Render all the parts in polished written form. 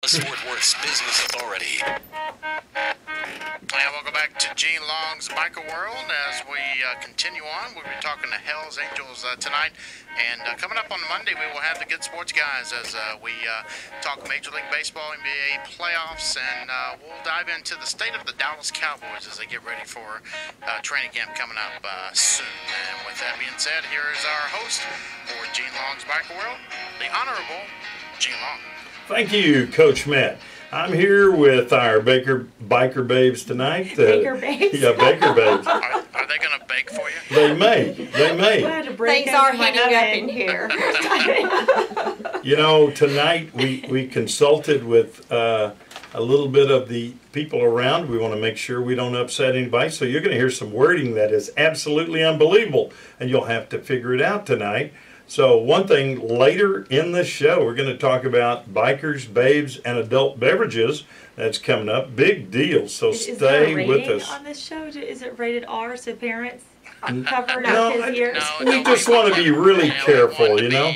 Fort Worth's Business Authority. And welcome back to Gene Long's Biker World. As we continue on, we'll be talking to Hells Angels tonight. And coming up on Monday, we will have the Good Sports guys as we talk Major League Baseball, NBA playoffs, and we'll dive into the state of the Dallas Cowboys as they get ready for training camp coming up soon. And with that being said, here is our host for Gene Long's Biker World, the Honorable Gene Long. Thank you, Coach Matt. I'm here with our biker babes tonight. Baker babes? Yeah, Baker babes. Are they going to bake for you? They may. Things are heating up in here. You know, tonight we consulted with a little bit of the people around. We want to make sure we don't upset anybody. So you're going to hear some wording that is absolutely unbelievable, and you'll have to figure it out tonight. So one thing, later in the show, we're going to talk about bikers, babes, and adult beverages. That's coming up. Big deal. So stay with us. On this show, is it rated R so parents covered No, up his ears? we just want to be really careful, you know.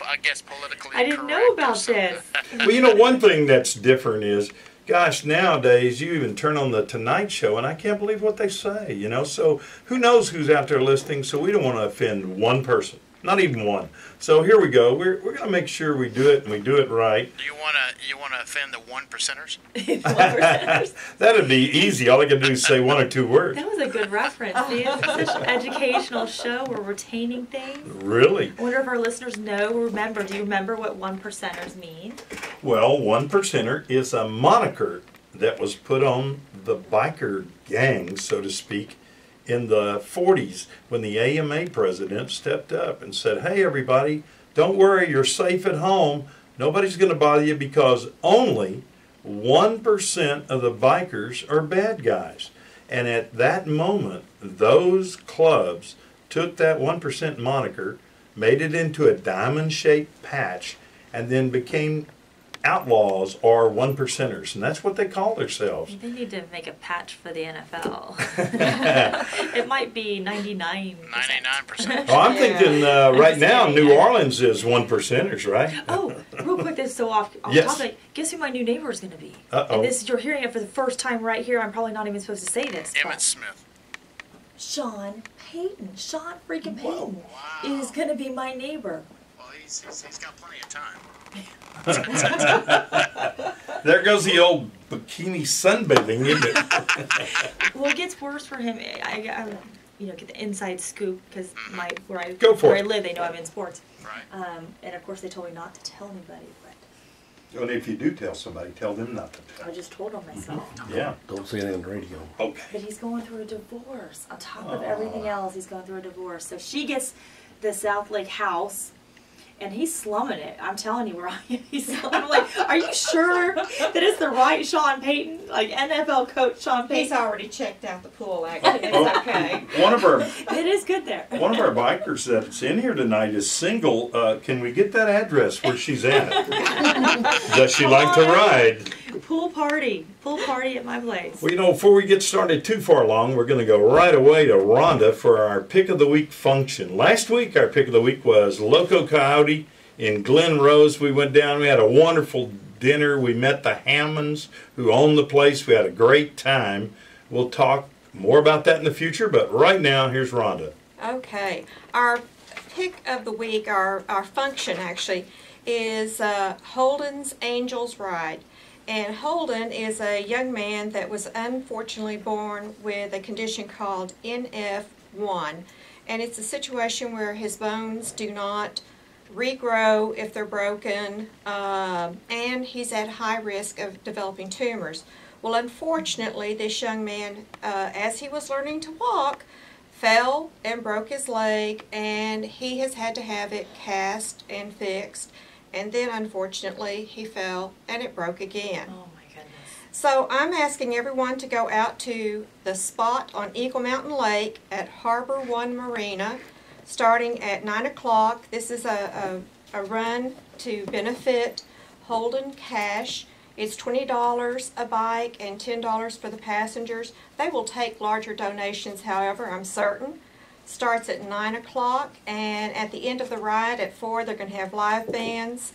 I guess politically I didn't know about this. Well, you know, one thing that's different is, gosh, nowadays you even turn on the Tonight Show and I can't believe what they say, you know. So who knows who's out there listening, so we don't want to offend one person. Not even one. So here we go. We're going to make sure we do it and we do it right. Do you want to offend the one percenters? That'd be easy. All I can do is say one or two words. That was a good reference. See, it's such an educational show. We're retaining things. Really? I wonder if our listeners do you remember what one percenters mean? Well, one percenter is a moniker that was put on the biker gang, so to speak, in the 40s when the AMA president stepped up and said, hey, everybody, don't worry, you're safe at home. Nobody's going to bother you because only 1% of the bikers are bad guys. And at that moment, those clubs took that 1% moniker, made it into a diamond-shaped patch, and then became outlaws or one percenters, and that's what they call themselves. They need to make a patch for the NFL. It might be 99%. 99%. Well, I'm thinking right now New Orleans is one percenters, right? Oh, real quick, this is so off Yes. topic. Guess who my new neighbor is going to be? Uh-oh. And you're hearing it for the first time right here. I'm probably not even supposed to say this. Emmett Smith. Sean Payton. Sean freaking Payton is going to be my neighbor. Well, he's got plenty of time. There goes the old bikini sunbathing, isn't it? Well, it gets worse for him. I get the inside scoop because where I live, they know I'm in sports. Right. And of course, they told me not to tell anybody. But And if you do tell somebody, tell them not to tell. I just told on myself. Yeah. Don't say anything on the radio. Okay. But he's going through a divorce. On top of everything else, he's going through a divorce. So she gets the South Lake house. And he's slumming it. I'm telling you, I'm like, are you sure that it's the right Sean Payton? Like NFL coach Sean Payton? He's already checked out the pool, actually. It's okay. It is good there. One of our bikers that's in here tonight is single. Can we get that address where she's at? Does she like to ride? Pool party at my place. Well, you know, before we get started too far along, we're going to go right away to Rhonda for our Pick of the Week function. Last week, our Pick of the Week was Loco Coyote in Glen Rose. We went down, we had a wonderful dinner. We met the Hammonds who own the place. We had a great time. We'll talk more about that in the future, but right now, here's Rhonda. Okay. Our pick of the week, our function actually, is Holden's Angels Ride. And Holden is a young man that was unfortunately born with a condition called NF1. And it's a situation where his bones do not regrow if they're broken, and he's at high risk of developing tumors. Well, unfortunately, this young man, as he was learning to walk, fell and broke his leg, and he has had to have it cast and fixed. And then, unfortunately, he fell and it broke again. Oh my goodness. So I'm asking everyone to go out to the spot on Eagle Mountain Lake at Harbor One Marina starting at 9 o'clock. This is a run to benefit Holden Cash. It's $20 a bike and $10 for the passengers. They will take larger donations, however, I'm certain. Starts at 9 o'clock, and at the end of the ride at 4, they're going to have live bands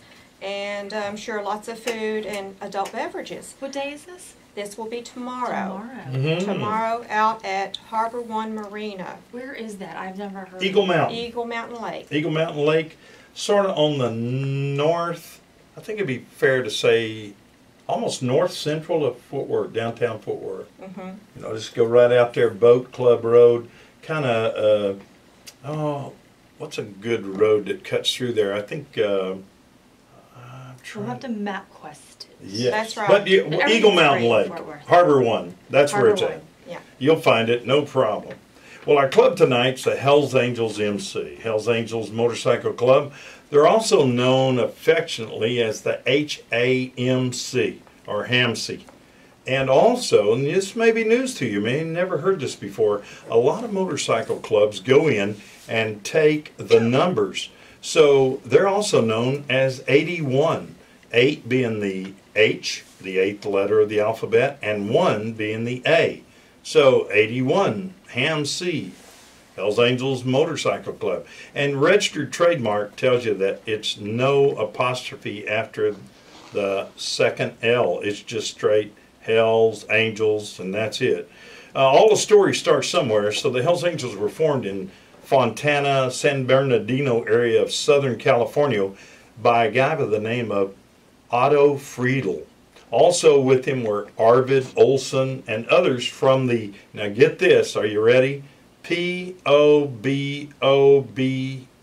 and I'm sure lots of food and adult beverages. What day is this? This will be tomorrow. Mhm. Tomorrow out at Harbor One Marina, Where is that? I've never heard. Eagle of it. Mountain. Eagle Mountain Lake. Eagle Mountain Lake, sort of on the north, I think it'd be fair to say, almost north central of Fort Worth, downtown Fort Worth. You know, just go right out there, Boat Club Road, kind of, what's a good road that cuts through there? I think, I'm We'll have trying. to MapQuest it. Yes. That's right. But Everything's Eagle Mountain free in Lake, Fort Worth. Harbor One, that's where Harbor it's at. One. Yeah. You'll find it, no problem. Well, our club tonight's the Hells Angels MC, Hells Angels Motorcycle Club. They're also known affectionately as the HAMC, or HAMC. And also, and this may be news to you, may have never heard this before, a lot of motorcycle clubs go in and take the numbers. So they're also known as 81, 8 being the H, the 8th letter of the alphabet, and 1 being the A. So 81, HAMC, Hells Angels Motorcycle Club. And registered trademark tells you that it's no apostrophe after the second L. It's just straight Hells Angels, and that's it. All the story starts somewhere. So the Hells Angels were formed in Fontana, San Bernardino area of Southern California by a guy by the name of Otto Friedl. Also with him were Arvid Olson and others from the, now get this, are you ready?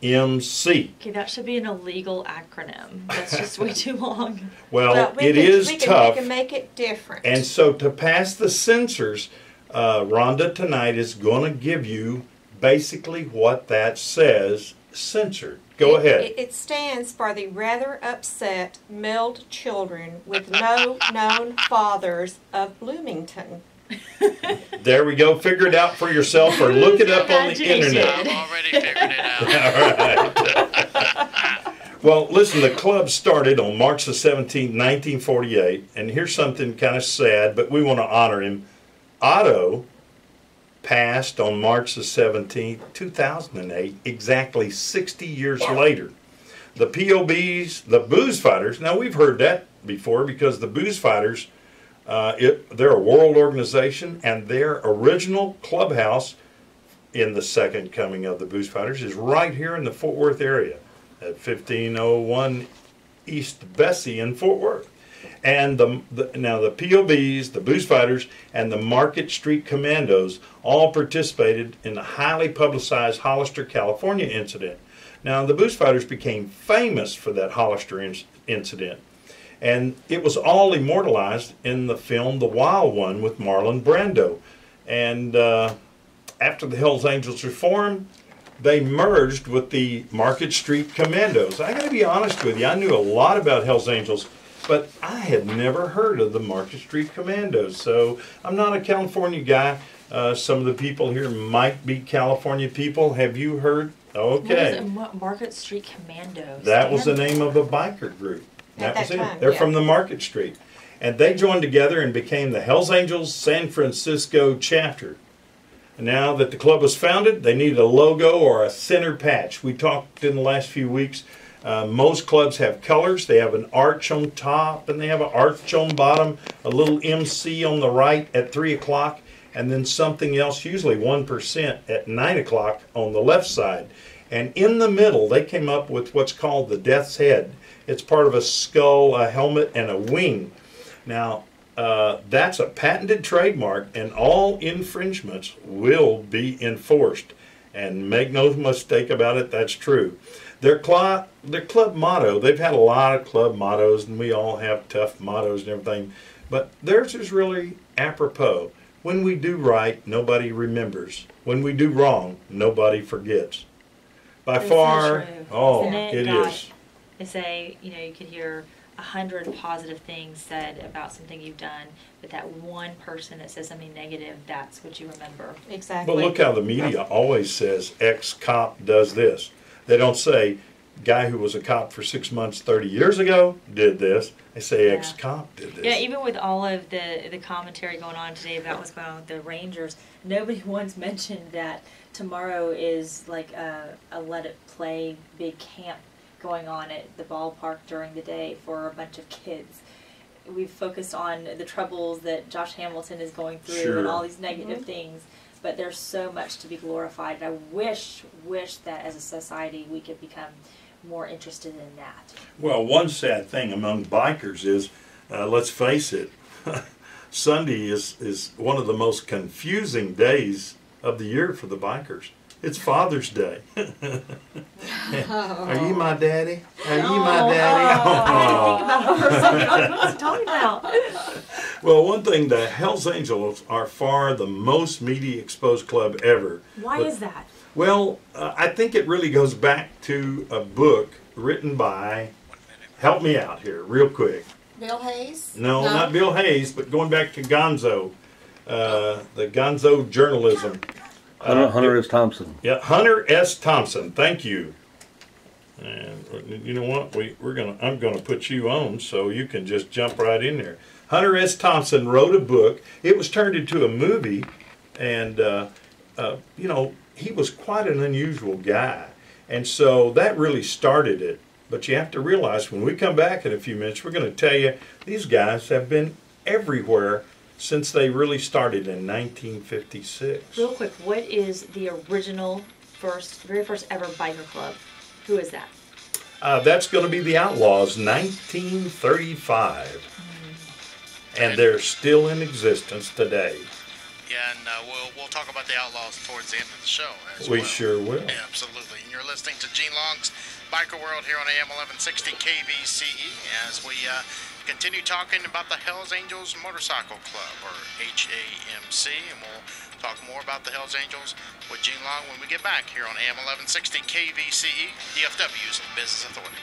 POBOBMC. Okay, that should be an illegal acronym. That's just way too long. Well, But we it can- is we can- tough. We can make it different. And so to pass the censors, Rhonda tonight is going to give you basically what that says censored. Go ahead. It stands for the rather upset milled children with no known fathers of Bloomington. There we go. Figure it out for yourself or look it up on the Imagination. internet. I've already figured it out. All right. Well, listen, the club started on March the 17th, 1948. And here's something kind of sad, but we want to honor him. Otto passed on March the 17th, 2008, exactly 60 years later. The POBs, the Booze Fighters, now we've heard that before because the Booze Fighters, they're a world organization, and their original clubhouse in the second coming of the Booze Fighters is right here in the Fort Worth area at 1501 East Bessie in Fort Worth. And now the POBs, the Booze Fighters, and the Market Street Commandos all participated in the highly publicized Hollister, California incident. Now the Booze Fighters became famous for that Hollister incident. And it was all immortalized in the film The Wild One with Marlon Brando. And after the Hells Angels were formed, they merged with the Market Street Commandos. I got to be honest with you, I knew a lot about Hells Angels, but I had never heard of the Market Street Commandos. So I'm not a California guy. Some of the people here might be California people. Have you heard? Okay. What Market Street Commandos? That was the name of a biker group. At That was that it. time, They're yeah. from the Market Street. And they joined together and became the Hells Angels San Francisco chapter. Now that the club was founded, they needed a logo or a center patch. We talked in the last few weeks. Most clubs have colors. They have an arch on top and they have an arch on bottom, a little MC on the right at 3 o'clock, and then something else, usually 1% at 9 o'clock on the left side. And in the middle, they came up with what's called the Death's Head. It's part of a skull, a helmet, and a wing. Now, that's a patented trademark, and all infringements will be enforced. And make no mistake about it, that's true. Their club motto, they've had a lot of club mottos, and we all have tough mottos and everything, but theirs is really apropos. When we do right, nobody remembers. When we do wrong, nobody forgets. By That's so far, true. oh, Isn't it? it Gosh. is. They say, you could hear 100 positive things said about something you've done, but that one person that says something negative, that's what you remember. Exactly. But look how the media always says ex-cop does this. They don't say guy who was a cop for 6 months 30 years ago did this. They say Yeah. ex-cop did this. Yeah, even with all of the commentary going on today about what's going on with the Rangers, nobody once mentioned that tomorrow is like a let it play big camp going on at the ballpark during the day for a bunch of kids. We've focused on the troubles that Josh Hamilton is going through Sure. and all these negative things, but there's so much to be glorified. I wish that as a society we could become more interested in that. Well, one sad thing among bikers is, let's face it, Sunday is one of the most confusing days of the year for the bikers. It's Father's Day. Are you my daddy? Are you my daddy? I didn't think about what we're talking about. Well, one thing, the Hells Angels are far the most media exposed club ever. Why But- is that? Well, I think it really goes back to a book written by, help me out here real quick. Bill Hayes? No, not Bill Hayes, but going back to Gonzo, the Gonzo journalism. Hunter S. Thompson. Yeah, Hunter S. Thompson. Thank you. And you know what? I'm gonna put you on so you can just jump right in there. Hunter S. Thompson wrote a book. It was turned into a movie, and you know, he was quite an unusual guy, and so that really started it. But you have to realize when we come back in a few minutes, we're going to tell you these guys have been everywhere since they really started in 1956. Real quick, what is the original very first ever biker club? Who is that? That's going to be the Outlaws, 1935. And they're still in existence today. Yeah, and we'll talk about the Outlaws towards the end of the show as We well. sure will. Yeah, absolutely. And you're listening to Gene Long's Biker World here on AM 1160 KVCE as we continue talking about the Hells Angels Motorcycle Club, or HAMC, and we'll talk more about the Hells Angels with Gene Long when we get back here on AM 1160 KVCE, DFW's Business Authority.